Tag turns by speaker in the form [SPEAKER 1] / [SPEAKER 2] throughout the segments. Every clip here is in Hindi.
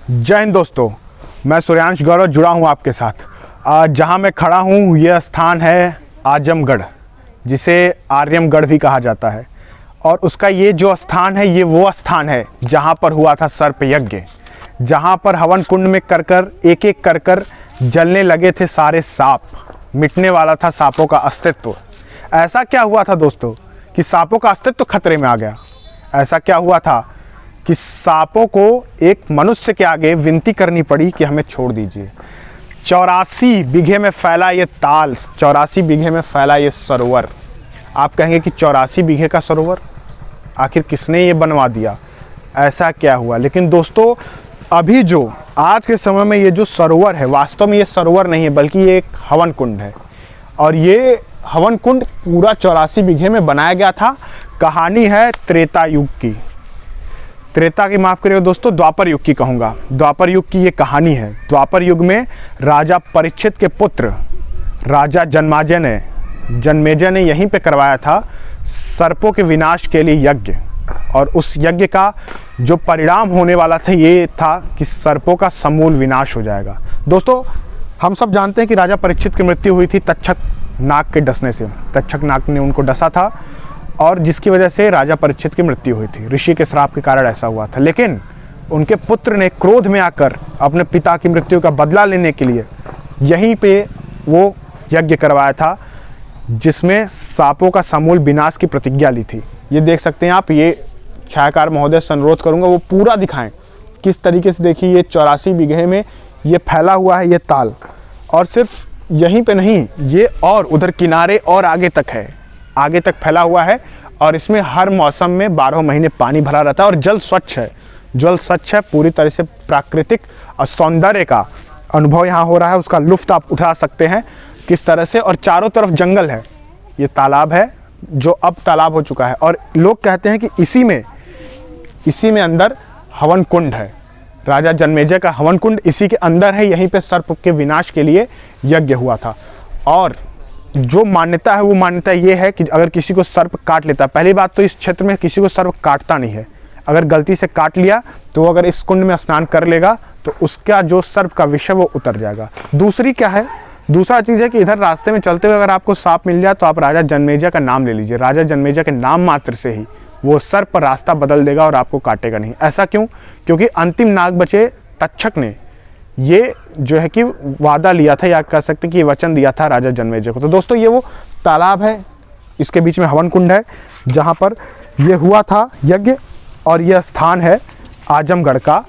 [SPEAKER 1] जय हिंद दोस्तों, मैं सूर्यांश गौरव जुड़ा हूँ आपके साथ। जहाँ मैं खड़ा हूँ यह स्थान है आजमगढ़, जिसे आर्यमगढ़ भी कहा जाता है। और उसका ये जो स्थान है ये वो स्थान है जहाँ पर हुआ था सर्प यज्ञ, जहाँ पर हवन कुंड में कर एक एक कर जलने लगे थे सारे सांप, मिटने वाला था सांपों का अस्तित्व। ऐसा क्या हुआ था दोस्तों कि सांपों का अस्तित्व खतरे में आ गया। ऐसा क्या हुआ था कि सांपों को एक मनुष्य के आगे विनती करनी पड़ी कि हमें छोड़ दीजिए। 84 बीघे में फैला ये ताल, 84 बीघे में फैला ये सरोवर। आप कहेंगे कि 84 बीघे का सरोवर आखिर किसने ये बनवा दिया, ऐसा क्या हुआ? लेकिन दोस्तों अभी जो आज के समय में ये जो सरोवर है, वास्तव में ये सरोवर नहीं है बल्कि ये एक हवन कुंड है। और ये हवन कुंड पूरा 84 बीघे में बनाया गया था। कहानी है त्रेता युग की, त्रेता की माफ़ करिएगा दोस्तों, द्वापर युग की कहूँगा। द्वापर युग की ये कहानी है। द्वापर युग में राजा परीक्षित के पुत्र राजा जन्मेजय ने यहीं पे करवाया था सर्पों के विनाश के लिए यज्ञ। और उस यज्ञ का जो परिणाम होने वाला था ये था कि सर्पों का समूल विनाश हो जाएगा। दोस्तों हम सब जानते हैं कि राजा परीक्षित की मृत्यु हुई थी तक्षक नाग के डसने से। तक्षक नाग ने उनको डसा था और जिसकी वजह से राजा परीक्षित की मृत्यु हुई थी। ऋषि के श्राप के कारण ऐसा हुआ था। लेकिन उनके पुत्र ने क्रोध में आकर अपने पिता की मृत्यु का बदला लेने के लिए यहीं पे वो यज्ञ करवाया था, जिसमें सांपों का समूल विनाश की प्रतिज्ञा ली थी। ये देख सकते हैं आप, ये छायाकार महोदय से अनुरोध करूँगा वो पूरा दिखाएं किस तरीके से। देखिए ये 84 बीघे में ये फैला हुआ है ये ताल, और सिर्फ यहीं पे नहीं, ये और उधर किनारे और आगे तक है, आगे तक फैला हुआ है। और इसमें हर मौसम में 12 महीने पानी भरा रहता है और जल स्वच्छ है। जल स्वच्छ है, पूरी तरह से प्राकृतिक और सौंदर्य का अनुभव यहाँ हो रहा है। उसका लुत्फ आप उठा सकते हैं किस तरह से। और चारों तरफ जंगल है। ये तालाब है जो अब तालाब हो चुका है। और लोग कहते हैं कि इसी में अंदर हवन कुंड है। राजा जन्मेजय का हवन कुंड इसी के अंदर है। यहीं पे सर्प के विनाश के लिए यज्ञ हुआ था। और जो मान्यता है वो मान्यता ये है कि अगर किसी को सर्प काट लेता, पहली बात तो इस क्षेत्र में किसी को सर्प काटता नहीं है। अगर गलती से काट लिया तो वो अगर इस कुंड में स्नान कर लेगा तो उसका जो सर्प का विष है वो उतर जाएगा। दूसरी क्या है, दूसरा चीज़ है कि इधर रास्ते में चलते हुए अगर आपको सांप मिल जाए तो आप राजा जन्मेजय का नाम ले लीजिए। राजा जन्मेजय के नाम मात्र से ही वो सर्प रास्ता बदल देगा और आपको काटेगा नहीं। ऐसा क्यों? क्योंकि अंतिम नाग बचे तक्षक ने ये जो है कि वादा लिया था, या कह सकते कि ये वचन दिया था राजा जन्मेजय को। तो दोस्तों ये वो तालाब है, इसके बीच में हवन कुंड है जहाँ पर ये हुआ था यज्ञ। और यह स्थान है आजमगढ़ का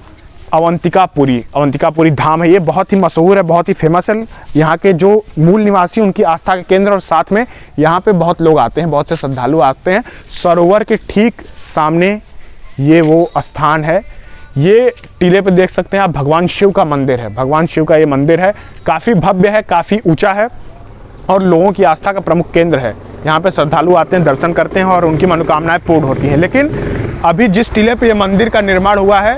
[SPEAKER 1] अवंतिकापुरी। अवंतिकापुरी धाम है, ये बहुत ही मशहूर है, बहुत ही फेमस है। यहाँ के जो मूल निवासी उनकी आस्था के केंद्र, और साथ में यहाँ पे बहुत लोग आते हैं, बहुत से श्रद्धालु आते हैं। सरोवर के ठीक सामने ये वो स्थान है। ये टीले पे देख सकते हैं आप, भगवान शिव का मंदिर है। भगवान शिव का ये मंदिर है, काफ़ी भव्य है, काफ़ी ऊंचा है और लोगों की आस्था का प्रमुख केंद्र है। यहाँ पे श्रद्धालु आते हैं, दर्शन करते हैं और उनकी मनोकामनाएं पूर्ण होती हैं। लेकिन अभी जिस टीले पे ये मंदिर का निर्माण हुआ है,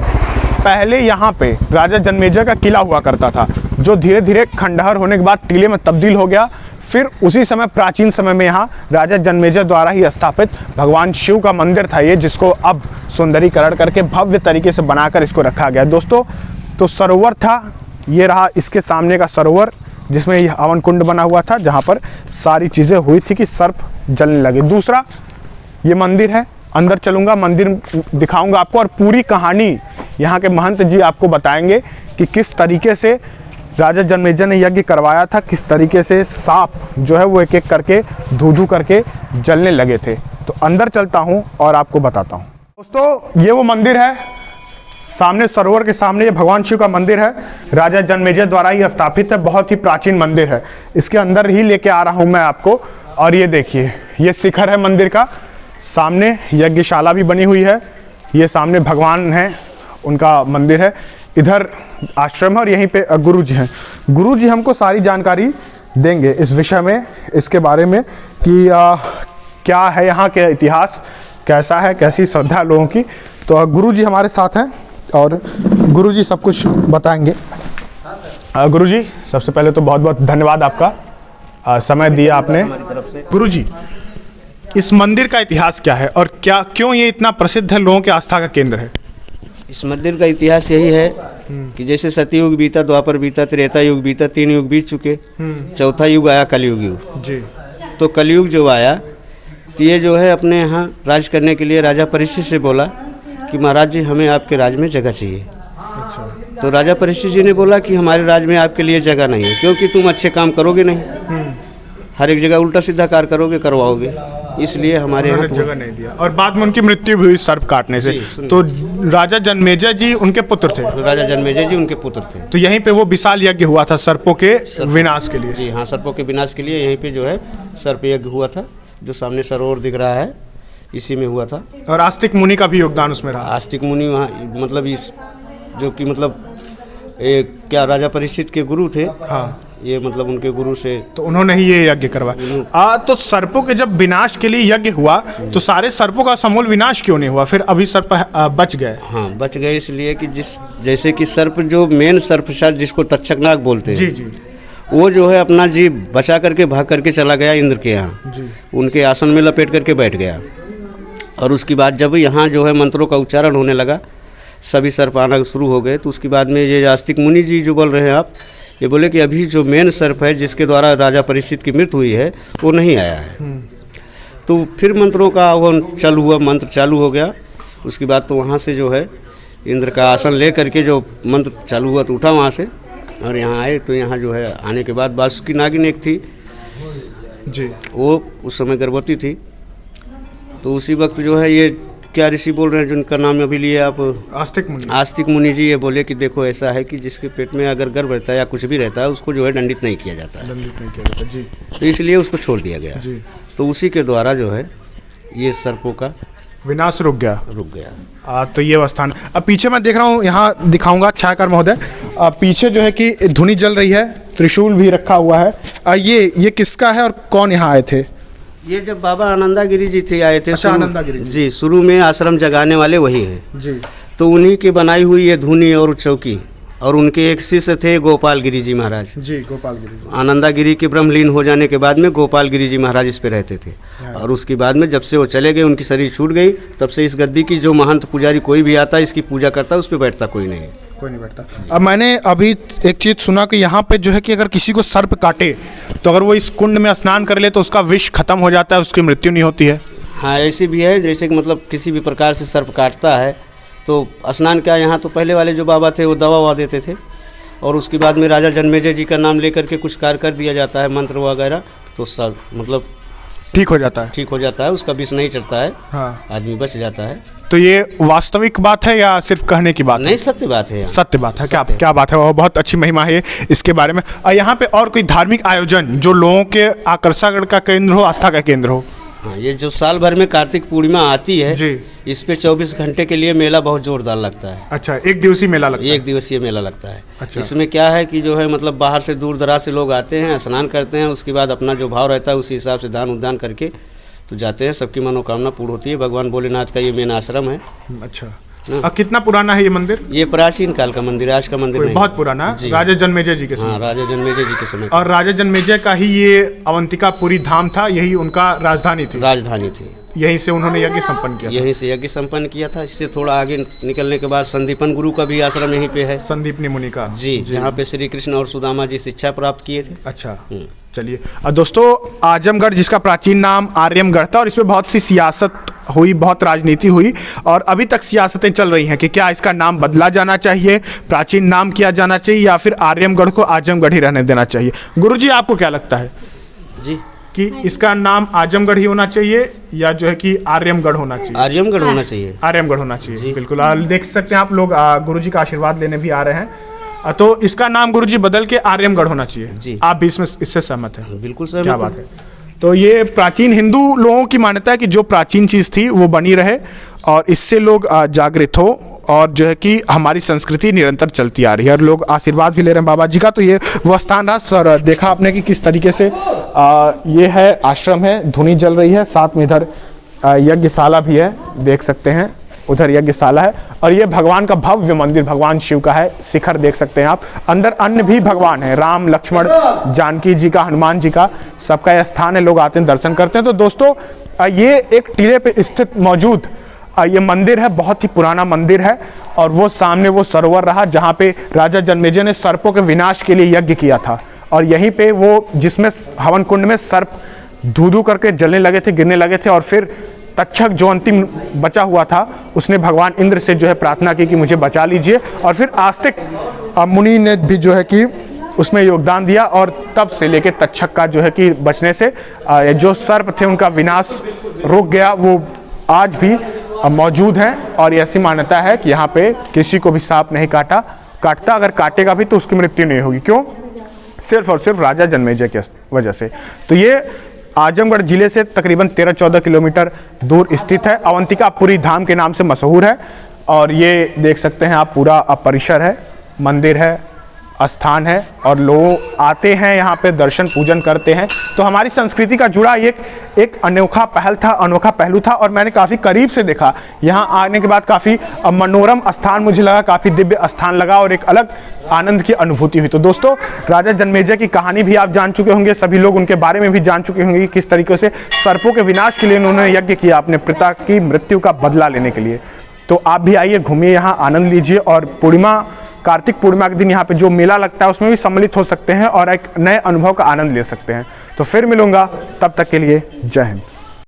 [SPEAKER 1] पहले यहाँ पे राजा जन्मेजय का किला हुआ करता था, जो धीरे धीरे खंडहर होने के बाद टीले में तब्दील हो गया। फिर उसी समय प्राचीन समय में यहाँ राजा जन्मेजय द्वारा ही स्थापित भगवान शिव का मंदिर था ये, जिसको अब सुंदरीकरण करके भव्य तरीके से बनाकर इसको रखा गया। दोस्तों तो सरोवर था, ये रहा इसके सामने का सरोवर, जिसमें यह हवन कुंड बना हुआ था, जहाँ पर सारी चीज़ें हुई थी कि सर्प जलने लगे। दूसरा ये मंदिर है, अंदर चलूँगा, मंदिर दिखाऊँगा आपको और पूरी कहानी यहाँ के महंत जी आपको बताएंगे कि किस तरीके से राजा जन्मेजय ने यज्ञ करवाया था, किस तरीके से सांप जो है वो एक एक करके धू करके जलने लगे थे। तो अंदर चलता हूँ और आपको बताता हूँ। दोस्तों ये वो मंदिर है, सामने सरोवर के सामने ये भगवान शिव का मंदिर है, राजा जन्मेजय द्वारा ही स्थापित है, बहुत ही प्राचीन मंदिर है। इसके अंदर ही लेके आ रहा हूँ मैं आपको। और ये देखिए, ये शिखर है मंदिर का, सामने यज्ञशाला भी बनी हुई है, ये सामने भगवान हैं, उनका मंदिर है, इधर आश्रम है और यहीं पे गुरु जी हैं। गुरु जी हमको सारी जानकारी देंगे इस विषय में, इसके बारे में कि क्या है यहाँ के इतिहास, कैसा है, कैसी श्रद्धा लोगों की। तो गुरु जी हमारे साथ हैं और गुरु जी सब कुछ बताएंगे। गुरु जी सबसे पहले तो बहुत बहुत धन्यवाद आपका, समय दिया आपने। गुरु जी इस मंदिर का इतिहास क्या है और क्यों ये इतना प्रसिद्ध है, लोगों की आस्था का केंद्र है?
[SPEAKER 2] इस मंदिर का इतिहास यही है कि जैसे सतयुग बीता, द्वापर बीता, त्रेता युग बीता, 3 युग बीत चुके, चौथा युग आया कलयुग युग
[SPEAKER 1] जी।
[SPEAKER 2] तो कलयुग जो आया तो ये जो है अपने यहाँ राज करने के लिए राजा परीक्षित से बोला कि महाराज जी हमें आपके राज में जगह चाहिए।
[SPEAKER 1] अच्छा।
[SPEAKER 2] तो राजा परीक्षित जी ने बोला कि हमारे राज में आपके लिए जगह नहीं है, क्योंकि तुम अच्छे काम करोगे नहीं, हर एक जगह उल्टा सीधा कार्य करोगे, करवाओगे, इसलिए हमारे यहाँ
[SPEAKER 1] जगह नहीं दिया। और बाद में उनकी मृत्यु भी हुई सर्प काटने से। तो राजा जन्मेजय जी उनके पुत्र थे।
[SPEAKER 2] राजा जन्मेजय जी उनके पुत्र थे।
[SPEAKER 1] तो यहीं पे वो विशाल यज्ञ हुआ था सर्पों के विनाश के लिए।
[SPEAKER 2] जी हाँ, सर्पों के विनाश के लिए यहीं पे जो है सर्प यज्ञ हुआ था, जो सामने सरोवर दिख रहा है, इसी में हुआ था।
[SPEAKER 1] और आस्तिक मुनि का भी योगदान उसमें रहा।
[SPEAKER 2] आस्तिक मुनि वहाँ मतलब इस जो कि मतलब एक क्या राजा परीक्षित के गुरु थे।
[SPEAKER 1] हाँ,
[SPEAKER 2] ये मतलब उनके गुरु से,
[SPEAKER 1] तो उन्होंने ही ये यज्ञ करवाया। तो सर्पों के जब विनाश के लिए यज्ञ हुआ तो सारे सर्पों का समूल विनाश क्यों नहीं हुआ, फिर अभी सर्प बच गए?
[SPEAKER 2] हाँ बच गए इसलिए कि जैसे कि सर्प जो मेन सर्प जिसको तक्षकनाग बोलते हैं,
[SPEAKER 1] जी जी,
[SPEAKER 2] वो जो है अपना जीव बचा करके भाग करके चला गया इंद्र के यहाँ, उनके आसन में लपेट करके बैठ गया। और उसके बाद जब यहाँ जो है मंत्रों का उच्चारण होने लगा, सभी सर्प आना शुरू हो गए। तो उसके बाद में ये आस्तिक मुनि जी जो बोल रहे हैं आप, ये बोले कि अभी जो मेन सर्प है जिसके द्वारा राजा परीक्षित की मृत्यु हुई है वो नहीं आया है। तो फिर मंत्रों का आह्वान चालू हुआ, मंत्र चालू हो गया। उसके बाद तो वहाँ से जो है इंद्र का आसन ले करके जो मंत्र चालू हुआ तो उठा वहाँ से और यहाँ आए। तो यहाँ जो है आने के बाद बासुकी नागिन एक थी
[SPEAKER 1] जी,
[SPEAKER 2] वो उस समय गर्भवती थी। तो उसी वक्त जो है ये क्या ऋषि बोल रहे हैं जिनका नाम अभी लिए आप,
[SPEAKER 1] आस्तिक मुनि।
[SPEAKER 2] आस्तिक मुनि जी ये बोले कि देखो ऐसा है कि जिसके पेट में अगर गर्भ रहता है या कुछ भी रहता है उसको जो है दंडित नहीं किया जाता है,
[SPEAKER 1] दंडित नहीं किया जाता जी।
[SPEAKER 2] तो इसलिए उसको छोड़ दिया गया
[SPEAKER 1] जी।
[SPEAKER 2] तो उसी के द्वारा जो है ये सर्पों का
[SPEAKER 1] विनाश रुक गया।
[SPEAKER 2] तो
[SPEAKER 1] ये वो स्थान। अब पीछे मैं देख रहा हूँ, यहाँ दिखाऊंगा छायाकार महोदय, पीछे जो है कि धुनी जल रही है, त्रिशूल भी रखा हुआ है। ये किसका है और कौन यहाँ आए थे?
[SPEAKER 2] ये जब बाबा आनंदागिरी जी थे आए थे।
[SPEAKER 1] अच्छा, आनंदागिरी
[SPEAKER 2] जी, शुरू में आश्रम जगाने वाले वही हैं
[SPEAKER 1] जी।
[SPEAKER 2] तो उन्हीं की बनाई हुई ये धुनी और चौकी, और उनके एक शिष्य थे गोपाल गिरी जी महाराज
[SPEAKER 1] जी। गोपाल गिरी
[SPEAKER 2] आनंदागिरी के ब्रह्मलीन हो जाने के बाद में गोपाल गिरी जी महाराज इस पे रहते थे। और उसके बाद में जब से वो चले गए, उनकी शरीर छूट गई, तब से इस गद्दी की जो महंत पुजारी कोई भी आता इसकी पूजा करता, उस पर बैठता कोई नहीं
[SPEAKER 1] बैठता। अब मैंने अभी एक चीज़ सुना कि यहाँ पे जो है कि अगर किसी को सर्प काटे तो अगर वो इस कुंड में स्नान कर ले तो उसका विष खत्म हो जाता है, उसकी मृत्यु नहीं होती है।
[SPEAKER 2] हाँ ऐसी भी है, जैसे कि मतलब किसी भी प्रकार से सर्प काटता है तो स्नान क्या, यहाँ तो पहले वाले जो बाबा थे वो दवा ववा देते थे, और उसके बाद में राजा जन्मेजय जी का नाम लेकर के कुछ कार्य कर दिया जाता है, मंत्र वगैरह, तो सब मतलब
[SPEAKER 1] ठीक हो जाता है,
[SPEAKER 2] उसका विष नहीं चढ़ता है।
[SPEAKER 1] हाँ।
[SPEAKER 2] आदमी बच जाता है।
[SPEAKER 1] तो ये वास्तविक बात है या सिर्फ कहने की बात?
[SPEAKER 2] नहीं, सत्य बात है।
[SPEAKER 1] सत्य बात है। क्या बात है, वो बहुत अच्छी महिमा है इसके बारे में। यहाँ पे और कोई धार्मिक आयोजन जो लोगों के आकर्षण का केंद्र हो, आस्था का केंद्र हो?
[SPEAKER 2] हाँ, ये जो साल भर में कार्तिक पूर्णिमा आती है
[SPEAKER 1] जी,
[SPEAKER 2] इस पे 24 घंटे के लिए मेला बहुत जोरदार लगता है।
[SPEAKER 1] अच्छा, एक दिवसीय मेला लगता है?
[SPEAKER 2] एक दिवसीय मेला लगता है।
[SPEAKER 1] अच्छा।
[SPEAKER 2] इसमें क्या है कि जो है मतलब बाहर से दूर दराज से लोग आते हैं, स्नान करते हैं, उसके बाद अपना जो भाव रहता है उसी हिसाब से दान उद्दान करके तो जाते हैं, सबकी मनोकामना पूर्ण होती है। भगवान भोलेनाथ का ये मेन आश्रम है।
[SPEAKER 1] अच्छा। कितना पुराना है ये मंदिर?
[SPEAKER 2] ये प्राचीन काल का मंदिर है, आज का मंदिर नहीं।
[SPEAKER 1] बहुत पुराना, राजा जन्मेजय जी के समय।
[SPEAKER 2] हाँ, राजा जन्मेजय जी के समय।
[SPEAKER 1] और राजा जन्मेजय का ही ये अवंतिकापुरी धाम था, यही उनका राजधानी थी। यहीं से उन्होंने यज्ञ संपन्न किया था। इससे थोड़ा आगे निकलने के बाद संदीपन गुरु का भी आश्रम यहीं पे है, संदीपनी मुनि का जी, जहाँ पे श्री कृष्ण और सुदामा जी शिक्षा प्राप्त किए थे। अच्छा, चलिए दोस्तों, आजमगढ़ जिसका प्राचीन नाम आर्यमगढ़ था, और इसमें बहुत सी सियासत हुई, बहुत राजनीति हुई, और अभी तक सियासतें चल रही हैं कि क्या इसका नाम बदला जाना चाहिए, प्राचीन नाम किया जाना चाहिए, या फिर आर्यमगढ़ को आजमगढ़ ही रहने देना चाहिए। गुरुजी, आपको क्या लगता है
[SPEAKER 2] जी
[SPEAKER 1] कि इसका नाम आजमगढ़ ही होना चाहिए या जो है कि आर्यमगढ़ होना चाहिए?
[SPEAKER 2] आर्यमगढ़ होना चाहिए।
[SPEAKER 1] आर्यमगढ़ होना चाहिए, बिल्कुल। देख सकते हैं आप लोग, गुरुजी का आशीर्वाद लेने भी आ रहे हैं। तो इसका नाम गुरुजी बदल के आर्यमगढ़ होना चाहिए जी। आप भी इससे सहमत हैं?
[SPEAKER 2] बिल्कुल सहमत।
[SPEAKER 1] क्या बात है। तो ये प्राचीन हिंदू लोगों की मान्यता है कि जो प्राचीन चीज़ थी वो बनी रहे और इससे लोग जागृत हो, और जो है कि हमारी संस्कृति निरंतर चलती आ रही है, और लोग आशीर्वाद भी ले रहे हैं बाबा जी का। तो ये वो स्थान रहा सर, देखा आपने कि किस तरीके से ये है, आश्रम है, धुनी जल रही है, साथ में इधर यज्ञशाला भी है, देख सकते हैं, उधर यज्ञशाला है, और ये भगवान का भव्य मंदिर भगवान शिव का है। शिखर देख सकते हैं आप, अंदर अन्य भी भगवान है, राम लक्ष्मण जानकी जी का, हनुमान जी का, सबका यह स्थान है, लोग आते हैं, दर्शन करते हैं। तो दोस्तों, ये एक टीले पे स्थित मौजूद ये मंदिर है, बहुत ही पुराना मंदिर है, और वो सामने वो सरोवर रहा जहाँ पे राजा जन्मेजय ने सर्पों के विनाश के लिए यज्ञ किया था। और यहीं पे वो जिसमें हवन कुंड में सर्प धू धू करके जलने लगे थे, गिरने लगे थे, और फिर तक्षक जो अंतिम बचा हुआ था उसने भगवान इंद्र से जो है प्रार्थना की कि मुझे बचा लीजिए, और फिर आस्तिक मुनि ने भी जो है कि उसमें योगदान दिया, और तब से लेके तक्षक का जो है कि बचने से जो सर्प थे उनका विनाश रुक गया। वो आज भी मौजूद हैं, और ऐसी मान्यता है कि यहाँ पे किसी को भी सांप नहीं काटता, अगर काटेगा भी तो उसकी मृत्यु नहीं होगी। क्यों? सिर्फ और सिर्फ राजा जन्मेजय के वजह से। तो ये आजमगढ़ जिले से तकरीबन 13-14 किलोमीटर दूर स्थित है। अवंतिकापुरी धाम के नाम से मशहूर है, और ये देख सकते हैं आप, पूरा परिसर है, मंदिर है, स्थान है, और लोग आते हैं यहाँ पे दर्शन पूजन करते हैं। तो हमारी संस्कृति का जुड़ा एक अनोखा पहलू था, और मैंने काफ़ी करीब से देखा। यहाँ आने के बाद काफ़ी मनोरम स्थान मुझे लगा, काफ़ी दिव्य स्थान लगा, और एक अलग आनंद की अनुभूति हुई। तो दोस्तों, राजा जन्मेजय की कहानी भी आप जान चुके होंगे, सभी लोग उनके बारे में भी जान चुके होंगे कि किस तरीके से सर्पों के विनाश के लिए उन्होंने यज्ञ किया अपने पिता की मृत्यु का बदला लेने के लिए। तो आप भी आइए, घूमिए, यहाँ आनंद लीजिए, और कार्तिक पूर्णिमा के दिन यहाँ पे जो मेला लगता है उसमें भी सम्मिलित हो सकते हैं और एक नए अनुभव का आनंद ले सकते हैं। तो फिर मिलूंगा, तब तक के लिए जय हिंद।